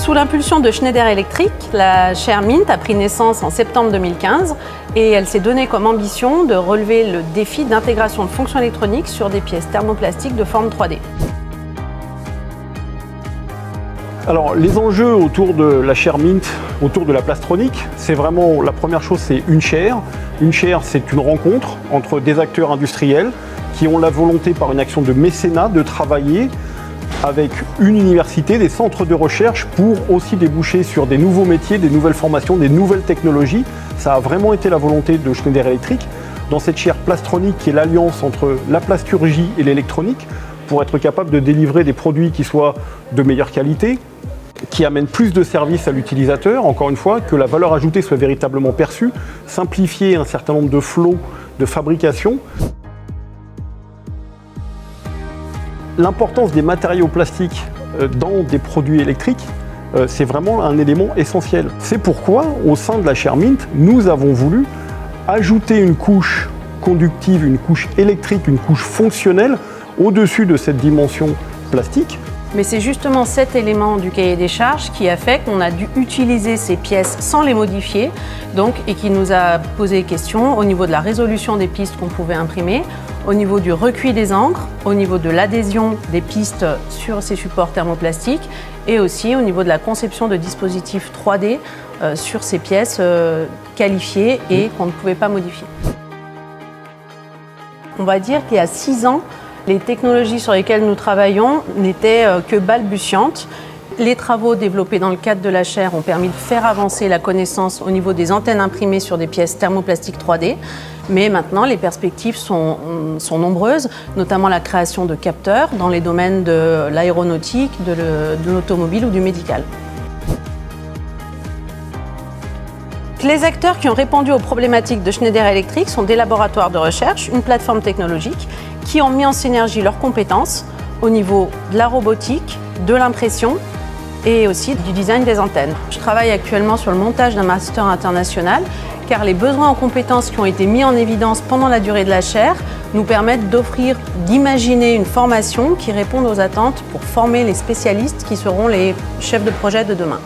Sous l'impulsion de Schneider Electric, la chaire Mint a pris naissance en septembre 2015 et elle s'est donnée comme ambition de relever le défi d'intégration de fonctions électroniques sur des pièces thermoplastiques de forme 3D. Alors, les enjeux autour de la chaire Mint, autour de la plastronique, c'est vraiment, la première chose, c'est une chaire. Une chaire, c'est une rencontre entre des acteurs industriels qui ont la volonté, par une action de mécénat, de travailler avec une université, des centres de recherche pour aussi déboucher sur des nouveaux métiers, des nouvelles formations, des nouvelles technologies. Ça a vraiment été la volonté de Schneider Electric dans cette chaire plastronique qui est l'alliance entre la plasturgie et l'électronique pour être capable de délivrer des produits qui soient de meilleure qualité, qui amènent plus de services à l'utilisateur, encore une fois, que la valeur ajoutée soit véritablement perçue, simplifier un certain nombre de flots de fabrication. L'importance des matériaux plastiques dans des produits électriques, c'est vraiment un élément essentiel. C'est pourquoi, au sein de la chaire Mint, nous avons voulu ajouter une couche conductive, une couche électrique, une couche fonctionnelle au-dessus de cette dimension plastique. Mais c'est justement cet élément du cahier des charges qui a fait qu'on a dû utiliser ces pièces sans les modifier, et qui nous a posé question au niveau de la résolution des pistes qu'on pouvait imprimer, au niveau du recuit des encres, au niveau de l'adhésion des pistes sur ces supports thermoplastiques et aussi au niveau de la conception de dispositifs 3D sur ces pièces qualifiées et qu'on ne pouvait pas modifier. On va dire qu'il y a 6 ans, les technologies sur lesquelles nous travaillons n'étaient que balbutiantes. Les travaux développés dans le cadre de la chaire ont permis de faire avancer la connaissance au niveau des antennes imprimées sur des pièces thermoplastiques 3D. Mais maintenant, les perspectives sont nombreuses, notamment la création de capteurs dans les domaines de l'aéronautique, de l'automobile ou du médical. Les acteurs qui ont répondu aux problématiques de Schneider Electric sont des laboratoires de recherche, une plateforme technologique, qui ont mis en synergie leurs compétences au niveau de la robotique, de l'impression et aussi du design des antennes. Je travaille actuellement sur le montage d'un master international car les besoins en compétences qui ont été mis en évidence pendant la durée de la chaire nous permettent d'imaginer une formation qui réponde aux attentes pour former les spécialistes qui seront les chefs de projet de demain.